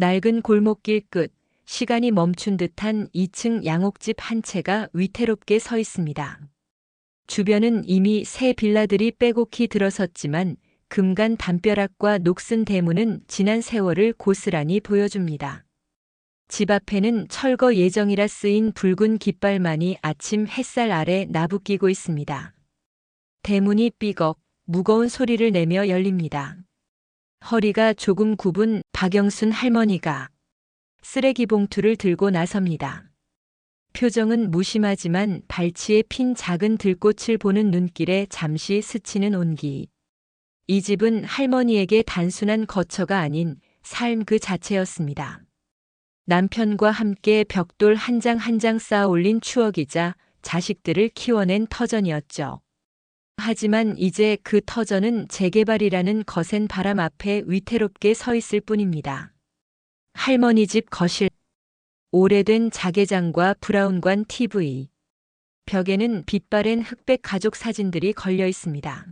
낡은 골목길 끝, 시간이 멈춘 듯한 2층 양옥집 한 채가 위태롭게 서 있습니다. 주변은 이미 새 빌라들이 빼곡히 들어섰지만 금간 담벼락과 녹슨 대문은 지난 세월을 고스란히 보여줍니다. 집 앞에는 철거 예정이라 쓰인 붉은 깃발만이 아침 햇살 아래 나부끼고 있습니다. 대문이 삐걱 무거운 소리를 내며 열립니다. 허리가 조금 굽은 박영순 할머니가 쓰레기 봉투를 들고 나섭니다. 표정은 무심하지만 발치에 핀 작은 들꽃을 보는 눈길에 잠시 스치는 온기. 이 집은 할머니에게 단순한 거처가 아닌 삶 그 자체였습니다. 남편과 함께 벽돌 한 장 한 장 쌓아 올린 추억이자 자식들을 키워낸 터전이었죠. 하지만 이제 그 터전은 재개발이라는 거센 바람 앞에 위태롭게 서 있을 뿐입니다. 할머니 집 거실. 오래된 자개장과 브라운관 TV. 벽에는 빛바랜 흑백 가족 사진들이 걸려 있습니다.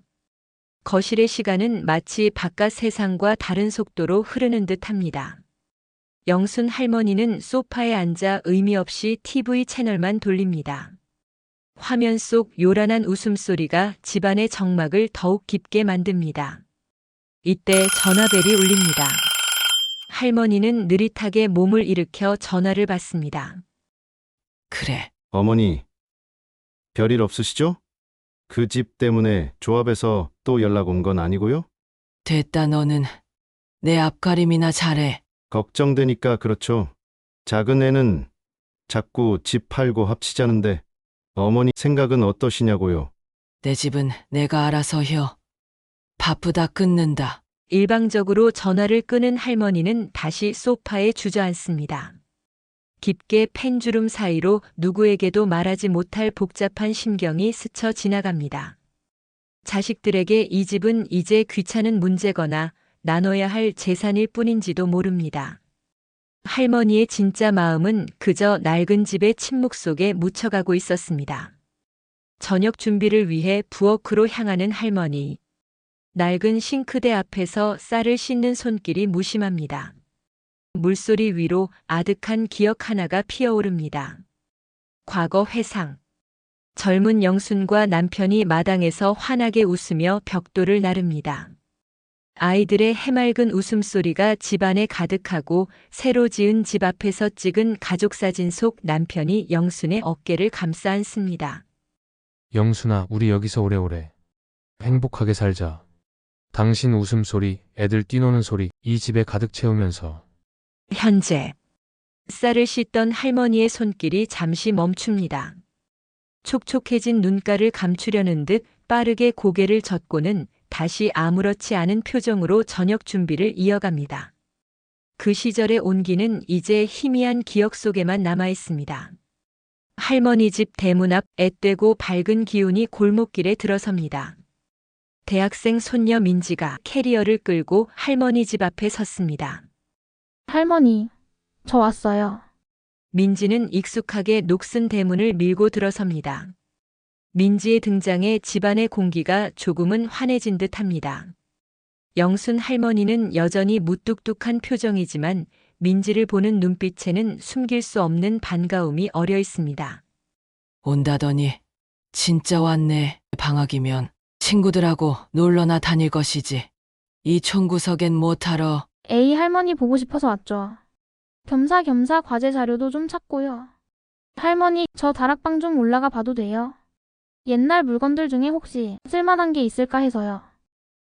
거실의 시간은 마치 바깥 세상과 다른 속도로 흐르는 듯합니다. 영순 할머니는 소파에 앉아 의미 없이 TV 채널만 돌립니다. 화면 속 요란한 웃음소리가 집안의 정막을 더욱 깊게 만듭니다. 이때 전화벨이 울립니다. 할머니는 느릿하게 몸을 일으켜 전화를 받습니다. 그래, 어머니, 별일 없으시죠? 그 집 때문에 조합에서 또 연락 온 건 아니고요? 됐다 너는. 내 앞가림이나 잘해. 걱정되니까 그렇죠. 작은 애는 자꾸 집 팔고 합치자는데 어머니 생각은 어떠시냐고요? 내 집은 내가 알아서 혀. 바쁘다 끊는다. 일방적으로 전화를 끄는 할머니는 다시 소파에 주저앉습니다. 깊게 펜주름 사이로 누구에게도 말하지 못할 복잡한 심경이 스쳐 지나갑니다. 자식들에게 이 집은 이제 귀찮은 문제거나 나눠야 할 재산일 뿐인지도 모릅니다. 할머니의 진짜 마음은 그저 낡은 집의 침묵 속에 묻혀가고 있었습니다. 저녁 준비를 위해 부엌으로 향하는 할머니. 낡은 싱크대 앞에서 쌀을 씻는 손길이 무심합니다. 물소리 위로 아득한 기억 하나가 피어오릅니다. 과거 회상. 젊은 영순과 남편이 마당에서 환하게 웃으며 벽돌을 나릅니다. 아이들의 해맑은 웃음소리가 집안에 가득하고 새로 지은 집 앞에서 찍은 가족사진 속 남편이 영순의 어깨를 감싸 안습니다. 영순아, 우리 여기서 오래오래 행복하게 살자. 당신 웃음소리, 애들 뛰노는 소리 이 집에 가득 채우면서. 현재 쌀을 씻던 할머니의 손길이 잠시 멈춥니다. 촉촉해진 눈가를 감추려는 듯 빠르게 고개를 젓고는 다시 아무렇지 않은 표정으로 저녁 준비를 이어갑니다. 그 시절의 온기는 이제 희미한 기억 속에만 남아 있습니다. 할머니 집 대문 앞 앳되고 밝은 기운이 골목길에 들어섭니다. 대학생 손녀 민지가 캐리어를 끌고 할머니 집 앞에 섰습니다. 할머니, 저 왔어요. 민지는 익숙하게 녹슨 대문을 밀고 들어섭니다. 민지의 등장에 집안의 공기가 조금은 환해진 듯합니다. 영순 할머니는 여전히 무뚝뚝한 표정이지만 민지를 보는 눈빛에는 숨길 수 없는 반가움이 어려 있습니다. 온다더니 진짜 왔네. 방학이면 친구들하고 놀러나 다닐 것이지. 이 총구석엔 못하러. 에이, 할머니 보고 싶어서 왔죠. 겸사겸사 과제 자료도 좀 찾고요. 할머니, 저 다락방 좀 올라가 봐도 돼요? 옛날 물건들 중에 혹시 쓸만한 게 있을까 해서요.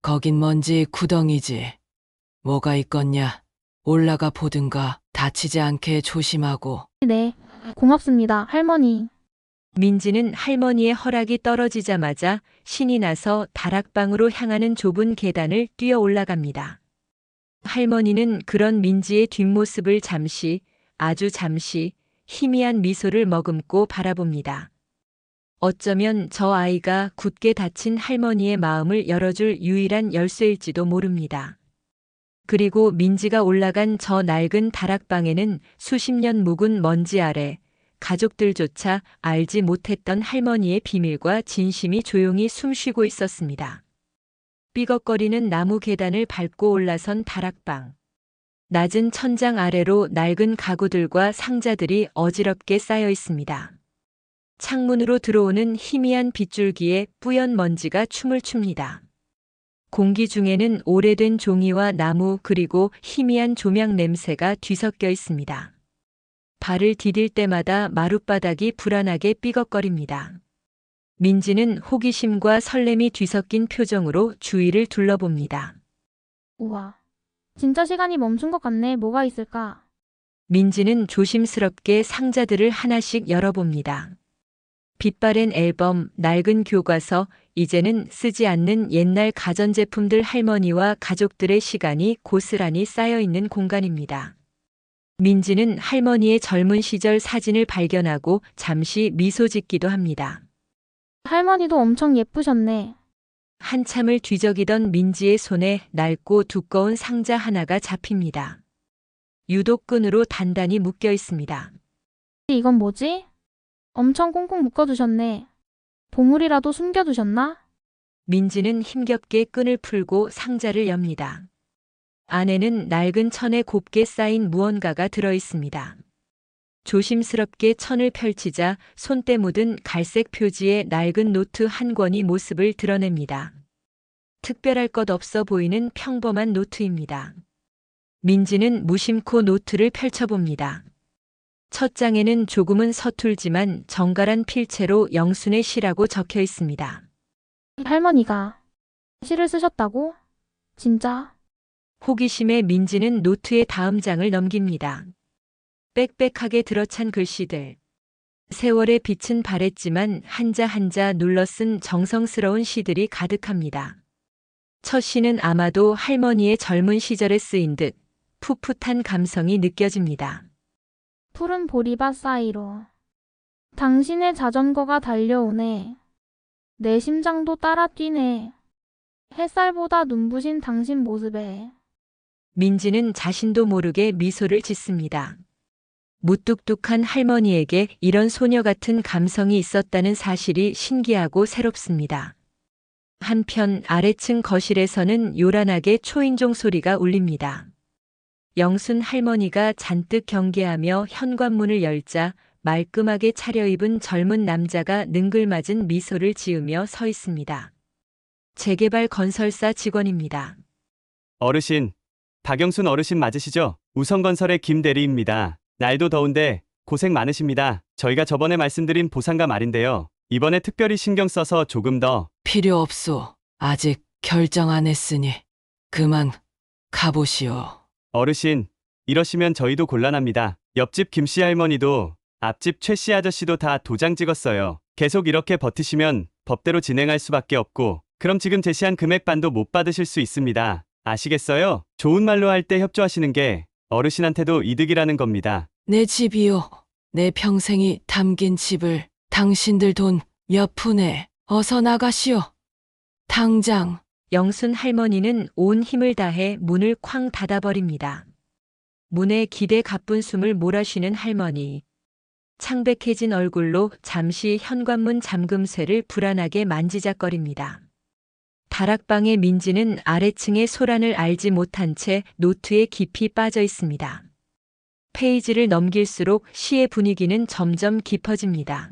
거긴 먼지 구덩이지. 뭐가 있겠냐. 올라가 보든가. 다치지 않게 조심하고. 네, 고맙습니다, 할머니. 민지는 할머니의 허락이 떨어지자마자 신이 나서 다락방으로 향하는 좁은 계단을 뛰어 올라갑니다. 할머니는 그런 민지의 뒷모습을 잠시, 아주 잠시 희미한 미소를 머금고 바라봅니다. 어쩌면 저 아이가 굳게 닫힌 할머니의 마음을 열어줄 유일한 열쇠일지도 모릅니다. 그리고 민지가 올라간 저 낡은 다락방에는 수십 년 묵은 먼지 아래 가족들조차 알지 못했던 할머니의 비밀과 진심이 조용히 숨쉬고 있었습니다. 삐걱거리는 나무 계단을 밟고 올라선 다락방. 낮은 천장 아래로 낡은 가구들과 상자들이 어지럽게 쌓여 있습니다. 창문으로 들어오는 희미한 빗줄기에 뿌연 먼지가 춤을 춥니다. 공기 중에는 오래된 종이와 나무 그리고 희미한 조명 냄새가 뒤섞여 있습니다. 발을 디딜 때마다 마룻바닥이 불안하게 삐걱거립니다. 민지는 호기심과 설렘이 뒤섞인 표정으로 주위를 둘러봅니다. 우와. 진짜 시간이 멈춘 것 같네. 뭐가 있을까? 민지는 조심스럽게 상자들을 하나씩 열어봅니다. 빛바랜 앨범, 낡은 교과서, 이제는 쓰지 않는 옛날 가전제품들 할머니와 가족들의 시간이 고스란히 쌓여 있는 공간입니다. 민지는 할머니의 젊은 시절 사진을 발견하고 잠시 미소 짓기도 합니다. 할머니도 엄청 예쁘셨네. 한참을 뒤적이던 민지의 손에 낡고 두꺼운 상자 하나가 잡힙니다. 유독 끈으로 단단히 묶여 있습니다. 이건 뭐지? 엄청 꽁꽁 묶어두셨네. 보물이라도 숨겨두셨나? 민지는 힘겹게 끈을 풀고 상자를 엽니다. 안에는 낡은 천에 곱게 쌓인 무언가가 들어 있습니다. 조심스럽게 천을 펼치자 손때 묻은 갈색 표지의 낡은 노트 한 권이 모습을 드러냅니다. 특별할 것 없어 보이는 평범한 노트입니다. 민지는 무심코 노트를 펼쳐봅니다. 첫 장에는 조금은 서툴지만 정갈한 필체로 영순의 시라고 적혀 있습니다. 할머니가 시를 쓰셨다고? 진짜? 호기심에 민지는 노트의 다음 장을 넘깁니다. 빽빽하게 들어찬 글씨들. 세월의 빛은 바랬지만 한자 한자 눌러 쓴 정성스러운 시들이 가득합니다. 첫 시는 아마도 할머니의 젊은 시절에 쓰인 듯 풋풋한 감성이 느껴집니다. 푸른 보리밭 사이로 당신의 자전거가 달려오네. 내 심장도 따라 뛰네. 햇살보다 눈부신 당신 모습에. 민지는 자신도 모르게 미소를 짓습니다. 무뚝뚝한 할머니에게 이런 소녀 같은 감성이 있었다는 사실이 신기하고 새롭습니다. 한편 아래층 거실에서는 요란하게 초인종 소리가 울립니다. 영순 할머니가 잔뜩 경계하며 현관문을 열자 말끔하게 차려입은 젊은 남자가 능글맞은 미소를 지으며 서 있습니다. 재개발 건설사 직원입니다. 어르신, 박영순 어르신 맞으시죠? 우성건설의 김대리입니다. 날도 더운데 고생 많으십니다. 저희가 저번에 말씀드린 보상가 말인데요. 이번에 특별히 신경 써서 조금 더. 필요 없소. 아직 결정 안 했으니 그만 가보시오. 어르신, 이러시면 저희도 곤란합니다. 옆집 김씨 할머니도 앞집 최씨 아저씨도 다 도장 찍었어요. 계속 이렇게 버티시면 법대로 진행할 수밖에 없고 그럼 지금 제시한 금액 반도 못 받으실 수 있습니다. 아시겠어요? 좋은 말로 할 때 협조하시는 게 어르신한테도 이득이라는 겁니다. 내 집이요. 내 평생이 담긴 집을 당신들 돈 몇 푼에 어서 나가시오. 당장. 영순 할머니는 온 힘을 다해 문을 쾅 닫아버립니다. 문에 기대 가쁜 숨을 몰아쉬는 할머니. 창백해진 얼굴로 잠시 현관문 잠금쇠를 불안하게 만지작거립니다. 다락방의 민지는 아래층의 소란을 알지 못한 채 노트에 깊이 빠져 있습니다. 페이지를 넘길수록 시의 분위기는 점점 깊어집니다.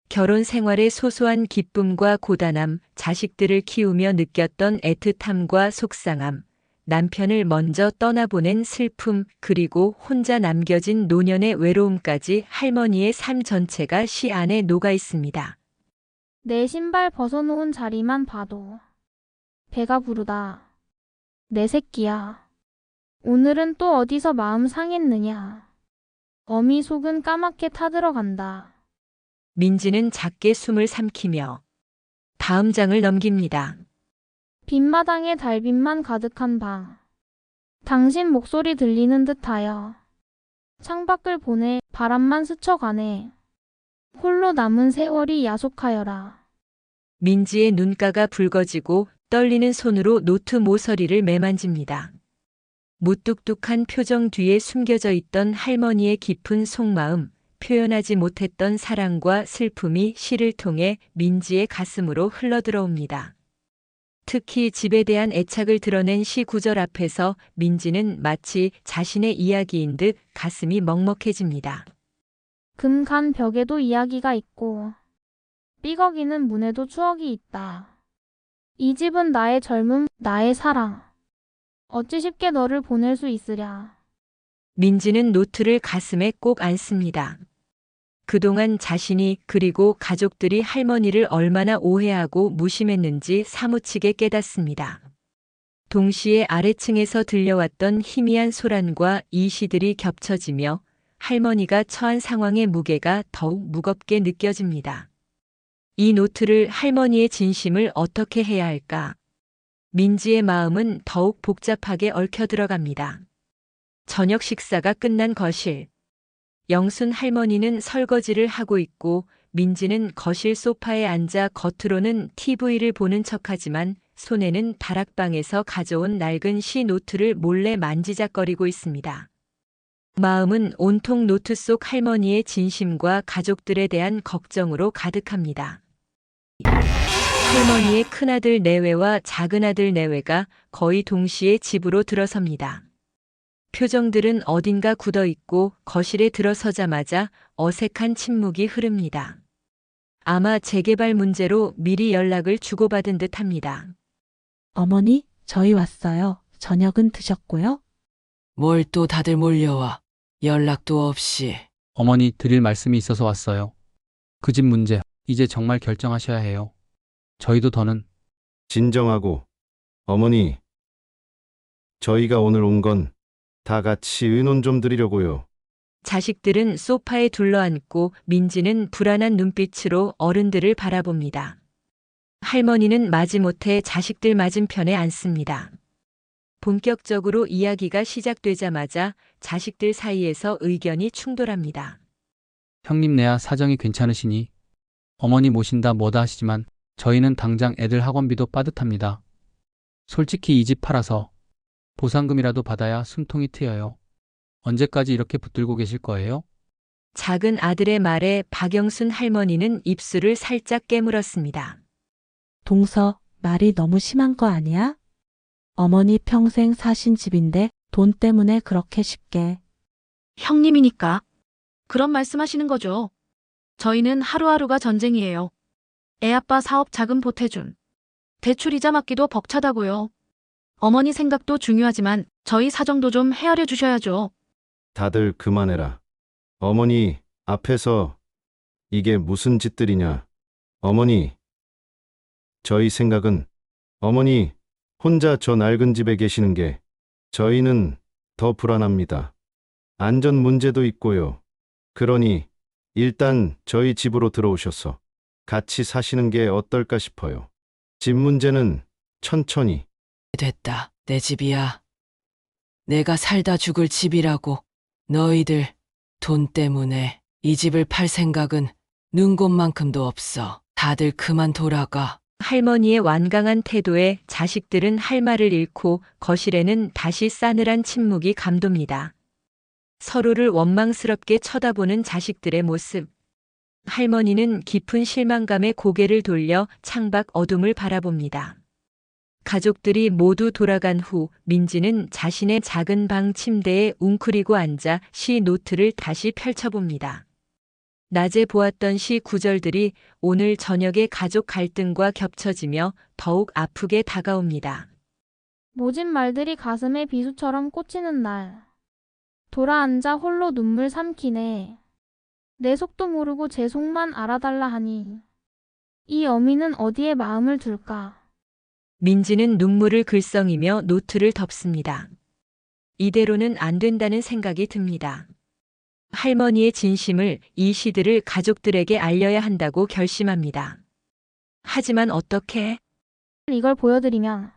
결혼 생활의 소소한 기쁨과 고단함, 자식들을 키우며 느꼈던 애틋함과 속상함, 남편을 먼저 떠나보낸 슬픔, 그리고 혼자 남겨진 노년의 외로움까지 할머니의 삶 전체가 시 안에 녹아 있습니다. 내 신발 벗어놓은 자리만 봐도 배가 부르다. 내 새끼야. 오늘은 또 어디서 마음 상했느냐. 어미 속은 까맣게 타들어간다. 민지는 작게 숨을 삼키며 다음 장을 넘깁니다. 빗마당에 달빛만 가득한 방. 당신 목소리 들리는 듯하여 창밖을 보내 바람만 스쳐가네. 홀로 남은 세월이 야속하여라. 민지의 눈가가 붉어지고 떨리는 손으로 노트 모서리를 매만집니다. 무뚝뚝한 표정 뒤에 숨겨져 있던 할머니의 깊은 속마음, 표현하지 못했던 사랑과 슬픔이 시를 통해 민지의 가슴으로 흘러들어옵니다. 특히 집에 대한 애착을 드러낸 시 구절 앞에서 민지는 마치 자신의 이야기인 듯 가슴이 먹먹해집니다. 금간 벽에도 이야기가 있고 삐걱이는 문에도 추억이 있다. 이 집은 나의 젊음, 나의 사랑. 어찌 쉽게 너를 보낼 수 있으랴. 민지는 노트를 가슴에 꼭 안습니다. 그동안 자신이 그리고 가족들이 할머니를 얼마나 오해하고 무심했는지 사무치게 깨닫습니다. 동시에 아래층에서 들려왔던 희미한 소란과 이 시들이 겹쳐지며 할머니가 처한 상황의 무게가 더욱 무겁게 느껴집니다. 이 노트를 할머니의 진심을 어떻게 해야 할까? 민지의 마음은 더욱 복잡하게 얽혀 들어갑니다. 저녁 식사가 끝난 거실. 영순 할머니는 설거지를 하고 있고 민지는 거실 소파에 앉아 겉으로는 TV를 보는 척하지만 손에는 다락방에서 가져온 낡은 시 노트를 몰래 만지작거리고 있습니다. 마음은 온통 노트 속 할머니의 진심과 가족들에 대한 걱정으로 가득합니다. 할머니의 큰아들 내외와 작은아들 내외가 거의 동시에 집으로 들어섭니다. 표정들은 어딘가 굳어있고 거실에 들어서자마자 어색한 침묵이 흐릅니다. 아마 재개발 문제로 미리 연락을 주고받은 듯합니다. 어머니, 저희 왔어요. 저녁은 드셨고요? 뭘 또 다들 몰려와. 연락도 없이. 어머니 드릴 말씀이 있어서 왔어요. 그 집 문제, 이제 정말 결정하셔야 해요. 저희도 더는 진정하고. 어머니, 저희가 오늘 온 건 다 같이 의논 좀 드리려고요. 자식들은 소파에 둘러앉고 민지는 불안한 눈빛으로 어른들을 바라봅니다. 할머니는 마지못해 자식들 맞은편에 앉습니다. 본격적으로 이야기가 시작되자마자 자식들 사이에서 의견이 충돌합니다. 형님네야 사정이 괜찮으시니 어머니 모신다 뭐다 하시지만 저희는 당장 애들 학원비도 빠듯합니다. 솔직히 이 집 팔아서 보상금이라도 받아야 숨통이 트여요. 언제까지 이렇게 붙들고 계실 거예요? 작은 아들의 말에 박영순 할머니는 입술을 살짝 깨물었습니다. 동서, 말이 너무 심한 거 아니야? 어머니 평생 사신 집인데 돈 때문에 그렇게 쉽게. 형님이니까 그런 말씀하시는 거죠. 저희는 하루하루가 전쟁이에요. 애아빠 사업 자금 보태준, 대출 이자 막기도 벅차다고요. 어머니 생각도 중요하지만 저희 사정도 좀 헤아려 주셔야죠. 다들 그만해라. 어머니 앞에서 이게 무슨 짓들이냐. 어머니, 저희 생각은 어머니 혼자 저 낡은 집에 계시는 게 저희는 더 불안합니다. 안전 문제도 있고요. 그러니 일단 저희 집으로 들어오셔서 같이 사시는 게 어떨까 싶어요. 집 문제는 천천히. 됐다. 내 집이야. 내가 살다 죽을 집이라고. 너희들 돈 때문에 이 집을 팔 생각은 눈곱만큼도 없어. 다들 그만 돌아가. 할머니의 완강한 태도에 자식들은 할 말을 잃고 거실에는 다시 싸늘한 침묵이 감돕니다. 서로를 원망스럽게 쳐다보는 자식들의 모습. 할머니는 깊은 실망감에 고개를 돌려 창밖 어둠을 바라봅니다. 가족들이 모두 돌아간 후 민지는 자신의 작은 방 침대에 웅크리고 앉아 시 노트를 다시 펼쳐봅니다. 낮에 보았던 시 구절들이 오늘 저녁의 가족 갈등과 겹쳐지며 더욱 아프게 다가옵니다. 모진 말들이 가슴에 비수처럼 꽂히는 날. 돌아앉아 홀로 눈물 삼키네. 내 속도 모르고 제 속만 알아달라 하니. 이 어미는 어디에 마음을 둘까? 민지는 눈물을 글썽이며 노트를 덮습니다. 이대로는 안 된다는 생각이 듭니다. 할머니의 진심을 이 시들을 가족들에게 알려야 한다고 결심합니다. 하지만 어떻게? 이걸 보여드리면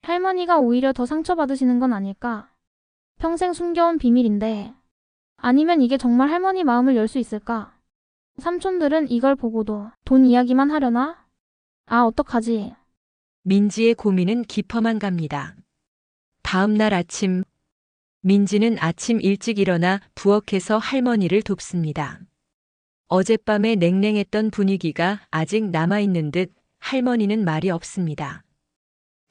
할머니가 오히려 더 상처받으시는 건 아닐까? 평생 숨겨온 비밀인데. 아니면 이게 정말 할머니 마음을 열 수 있을까? 삼촌들은 이걸 보고도 돈 이야기만 하려나? 아, 어떡하지? 민지의 고민은 깊어만 갑니다. 다음 날 아침, 민지는 아침 일찍 일어나 부엌에서 할머니를 돕습니다. 어젯밤에 냉랭했던 분위기가 아직 남아있는 듯 할머니는 말이 없습니다.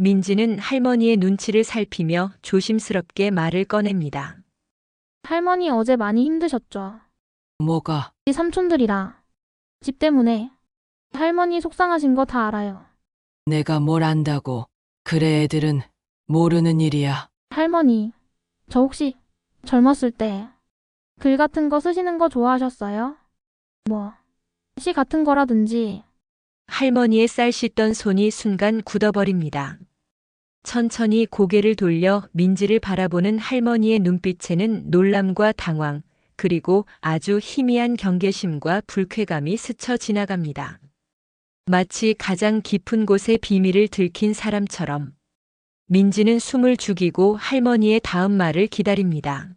민지는 할머니의 눈치를 살피며 조심스럽게 말을 꺼냅니다. 할머니 어제 많이 힘드셨죠? 뭐가? 이 삼촌들이라. 집 때문에. 할머니 속상하신 거 다 알아요. 내가 뭘 안다고. 그래 애들은 모르는 일이야. 할머니, 저 혹시 젊었을 때 글 같은 거 쓰시는 거 좋아하셨어요? 뭐, 시 같은 거라든지. 할머니의 쌀 씻던 손이 순간 굳어버립니다. 천천히 고개를 돌려 민지를 바라보는 할머니의 눈빛에는 놀람과 당황, 그리고 아주 희미한 경계심과 불쾌감이 스쳐 지나갑니다. 마치 가장 깊은 곳의 비밀을 들킨 사람처럼 민지는 숨을 죽이고 할머니의 다음 말을 기다립니다.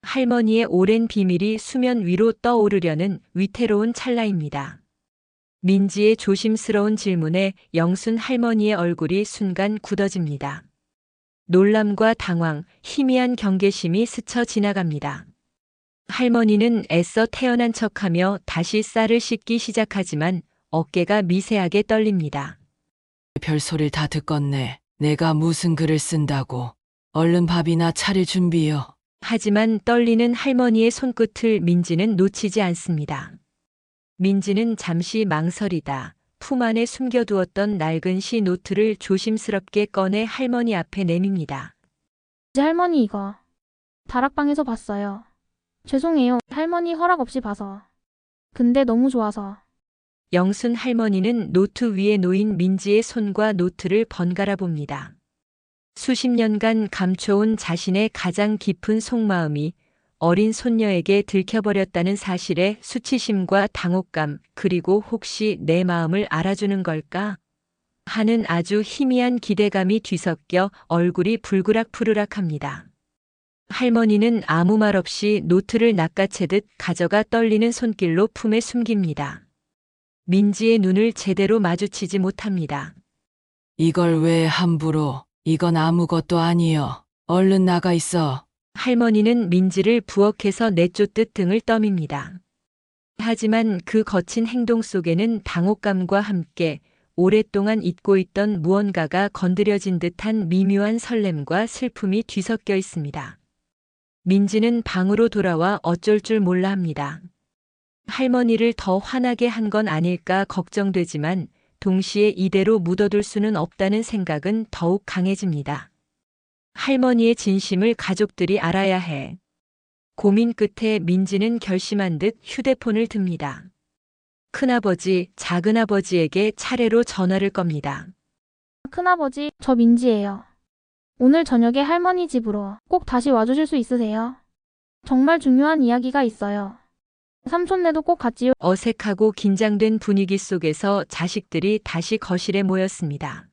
할머니의 오랜 비밀이 수면 위로 떠오르려는 위태로운 찰나입니다. 민지의 조심스러운 질문에 영순 할머니의 얼굴이 순간 굳어집니다. 놀람과 당황, 희미한 경계심이 스쳐 지나갑니다. 할머니는 애써 태어난 척하며 다시 쌀을 씻기 시작하지만 어깨가 미세하게 떨립니다. 별소리를 다 듣겄네. 내가 무슨 글을 쓴다고. 얼른 밥이나 차릴 준비요. 하지만 떨리는 할머니의 손끝을 민지는 놓치지 않습니다. 민지는 잠시 망설이다 품 안에 숨겨두었던 낡은 시 노트를 조심스럽게 꺼내 할머니 앞에 내밉니다. 할머니 이거 다락방에서 봤어요. 죄송해요. 할머니 허락 없이 봐서. 근데 너무 좋아서. 영순 할머니는 노트 위에 놓인 민지의 손과 노트를 번갈아 봅니다. 수십 년간 감춰온 자신의 가장 깊은 속마음이 어린 손녀에게 들켜버렸다는 사실에 수치심과 당혹감, 그리고 혹시 내 마음을 알아주는 걸까? 하는 아주 희미한 기대감이 뒤섞여 얼굴이 불그락푸르락합니다. 할머니는 아무 말 없이 노트를 낚아채듯 가져가 떨리는 손길로 품에 숨깁니다. 민지의 눈을 제대로 마주치지 못합니다. 이걸 왜 함부로. 이건 아무것도 아니여. 얼른 나가 있어. 할머니는 민지를 부엌에서 내쫓듯 등을 떠밉니다. 하지만 그 거친 행동 속에는 당혹감과 함께 오랫동안 잊고 있던 무언가가 건드려진 듯한 미묘한 설렘과 슬픔이 뒤섞여 있습니다. 민지는 방으로 돌아와 어쩔 줄 몰라 합니다. 할머니를 더 화나게 한 건 아닐까 걱정되지만 동시에 이대로 묻어둘 수는 없다는 생각은 더욱 강해집니다. 할머니의 진심을 가족들이 알아야 해. 고민 끝에 민지는 결심한 듯 휴대폰을 듭니다. 큰아버지, 작은아버지에게 차례로 전화를 겁니다. 큰아버지, 저 민지예요. 오늘 저녁에 할머니 집으로 꼭 다시 와주실 수 있으세요? 정말 중요한 이야기가 있어요. 삼촌네도 꼭 같지요. 어색하고 긴장된 분위기 속에서 자식들이 다시 거실에 모였습니다.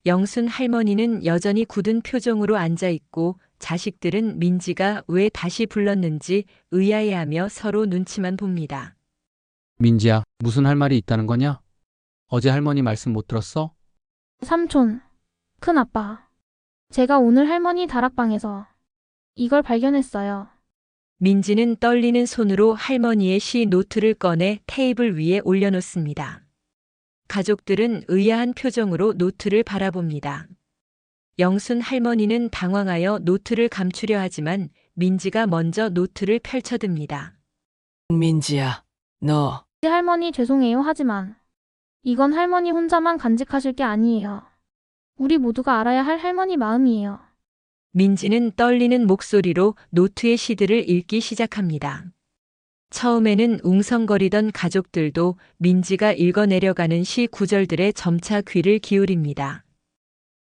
영순 할머니는 여전히 굳은 표정으로 앉아 있고 자식들은 민지가 왜 다시 불렀는지 의아해하며 서로 눈치만 봅니다. 민지야, 무슨 할 말이 있다는 거냐? 어제 할머니 말씀 못 들었어? 삼촌, 큰아빠. 제가 오늘 할머니 다락방에서 이걸 발견했어요. 민지는 떨리는 손으로 할머니의 시 노트를 꺼내 테이블 위에 올려놓습니다. 가족들은 의아한 표정으로 노트를 바라봅니다. 영순 할머니는 당황하여 노트를 감추려 하지만 민지가 먼저 노트를 펼쳐듭니다. 민지야, 너. 할머니 죄송해요 하지만 이건 할머니 혼자만 간직하실 게 아니에요. 우리 모두가 알아야 할 할머니 마음이에요. 민지는 떨리는 목소리로 노트의 시들을 읽기 시작합니다. 처음에는 웅성거리던 가족들도 민지가 읽어내려가는 시 구절들에 점차 귀를 기울입니다.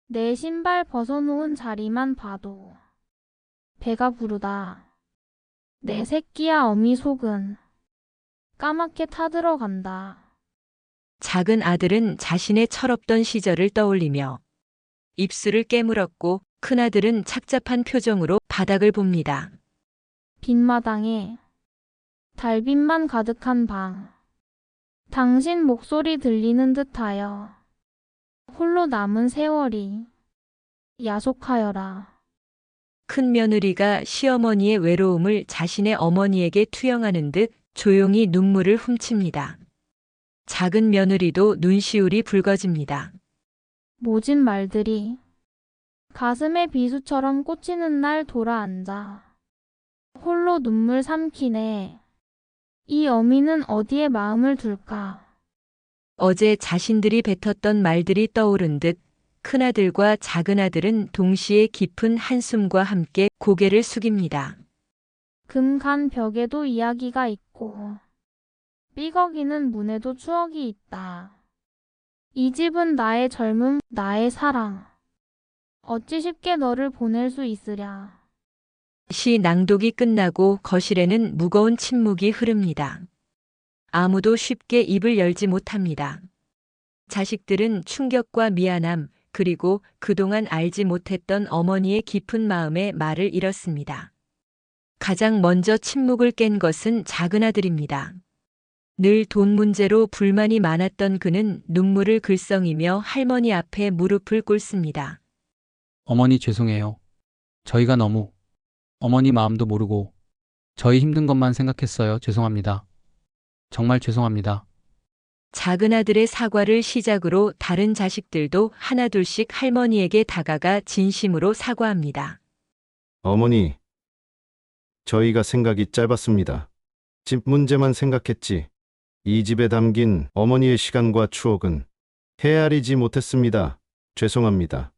내 신발 벗어놓은 자리만 봐도 배가 부르다. 내 새끼야 어미 속은 까맣게 타들어간다. 작은 아들은 자신의 철없던 시절을 떠올리며 입술을 깨물었고 큰아들은 착잡한 표정으로 바닥을 봅니다. 빈마당에 달빛만 가득한 방. 당신 목소리 들리는 듯하여 홀로 남은 세월이 야속하여라. 큰 며느리가 시어머니의 외로움을 자신의 어머니에게 투영하는 듯 조용히 눈물을 훔칩니다. 작은 며느리도 눈시울이 붉어집니다. 모진 말들이 가슴에 비수처럼 꽂히는 날 돌아앉아 홀로 눈물 삼키네. 이 어미는 어디에 마음을 둘까? 어제 자신들이 뱉었던 말들이 떠오른 듯 큰아들과 작은아들은 동시에 깊은 한숨과 함께 고개를 숙입니다. 금간 벽에도 이야기가 있고 삐걱이는 문에도 추억이 있다. 이 집은 나의 젊음, 나의 사랑. 어찌 쉽게 너를 보낼 수 있으랴. 시 낭독이 끝나고 거실에는 무거운 침묵이 흐릅니다. 아무도 쉽게 입을 열지 못합니다. 자식들은 충격과 미안함, 그리고 그동안 알지 못했던 어머니의 깊은 마음에 말을 잃었습니다. 가장 먼저 침묵을 깬 것은 작은아들입니다. 늘 돈 문제로 불만이 많았던 그는 눈물을 글썽이며 할머니 앞에 무릎을 꿇습니다. 어머니 죄송해요. 저희가 너무 어머니 마음도 모르고 저희 힘든 것만 생각했어요. 죄송합니다. 정말 죄송합니다. 작은아들의 사과를 시작으로 다른 자식들도 하나둘씩 할머니에게 다가가 진심으로 사과합니다. 어머니, 저희가 생각이 짧았습니다. 집 문제만 생각했지. 이 집에 담긴 어머니의 시간과 추억은 헤아리지 못했습니다. 죄송합니다.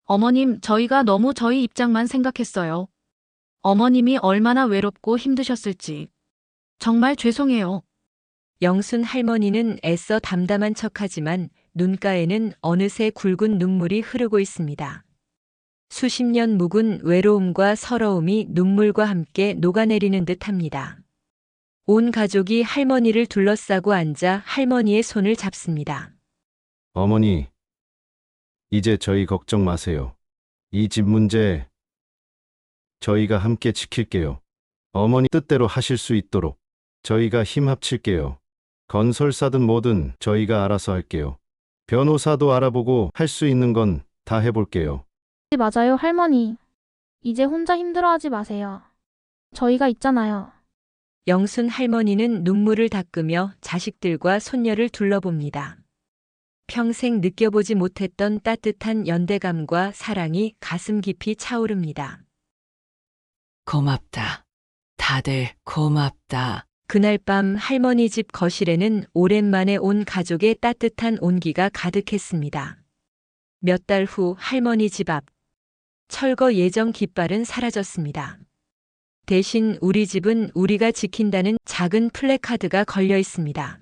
어머님, 저희가 너무 저희 입장만 생각했어요. 어머님이 얼마나 외롭고 힘드셨을지. 정말 죄송해요. 영순 할머니는 애써 담담한 척하지만 눈가에는 어느새 굵은 눈물이 흐르고 있습니다. 수십 년 묵은 외로움과 서러움이 눈물과 함께 녹아내리는 듯합니다. 온 가족이 할머니를 둘러싸고 앉아 할머니의 손을 잡습니다. 어머니, 이제 저희 걱정 마세요. 이 집 문제 저희가 함께 지킬게요. 어머니 뜻대로 하실 수 있도록 저희가 힘 합칠게요. 건설사든 뭐든 저희가 알아서 할게요. 변호사도 알아보고 할 수 있는 건 다 해볼게요. 맞아요, 할머니. 이제 혼자 힘들어하지 마세요. 저희가 있잖아요. 영순 할머니는 눈물을 닦으며 자식들과 손녀를 둘러봅니다. 평생 느껴보지 못했던 따뜻한 연대감과 사랑이 가슴 깊이 차오릅니다. 고맙다. 다들 고맙다. 그날 밤 할머니 집 거실에는 오랜만에 온 가족의 따뜻한 온기가 가득했습니다. 몇 달 후 할머니 집 앞, 철거 예정 깃발은 사라졌습니다. 대신 우리 집은 우리가 지킨다는 작은 플래카드가 걸려 있습니다.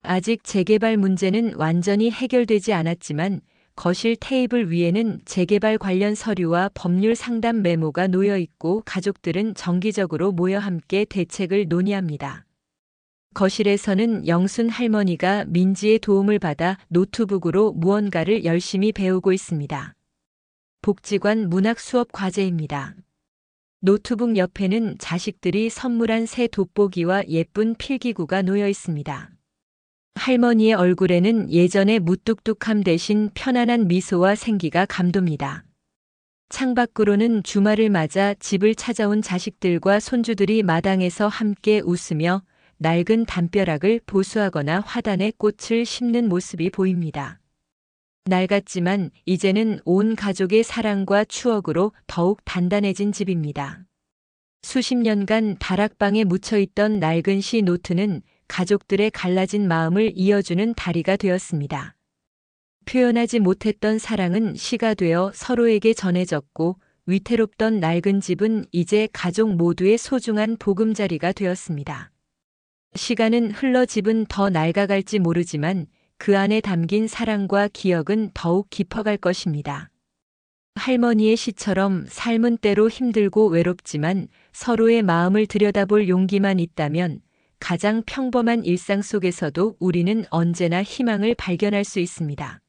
아직 재개발 문제는 완전히 해결되지 않았지만 거실 테이블 위에는 재개발 관련 서류와 법률 상담 메모가 놓여 있고 가족들은 정기적으로 모여 함께 대책을 논의합니다. 거실에서는 영순 할머니가 민지의 도움을 받아 노트북으로 무언가를 열심히 배우고 있습니다. 복지관 문학 수업 과제입니다. 노트북 옆에는 자식들이 선물한 새 돋보기와 예쁜 필기구가 놓여 있습니다. 할머니의 얼굴에는 예전의 무뚝뚝함 대신 편안한 미소와 생기가 감돕니다. 창밖으로는 주말을 맞아 집을 찾아온 자식들과 손주들이 마당에서 함께 웃으며 낡은 담벼락을 보수하거나 화단에 꽃을 심는 모습이 보입니다. 낡았지만 이제는 온 가족의 사랑과 추억으로 더욱 단단해진 집입니다. 수십 년간 다락방에 묻혀있던 낡은 시 노트는 가족들의 갈라진 마음을 이어주는 다리가 되었습니다. 표현하지 못했던 사랑은 시가 되어 서로에게 전해졌고 위태롭던 낡은 집은 이제 가족 모두의 소중한 보금자리가 되었습니다. 시간은 흘러 집은 더 낡아갈지 모르지만 그 안에 담긴 사랑과 기억은 더욱 깊어갈 것입니다. 할머니의 시처럼 삶은 때로 힘들고 외롭지만 서로의 마음을 들여다볼 용기만 있다면 가장 평범한 일상 속에서도 우리는 언제나 희망을 발견할 수 있습니다.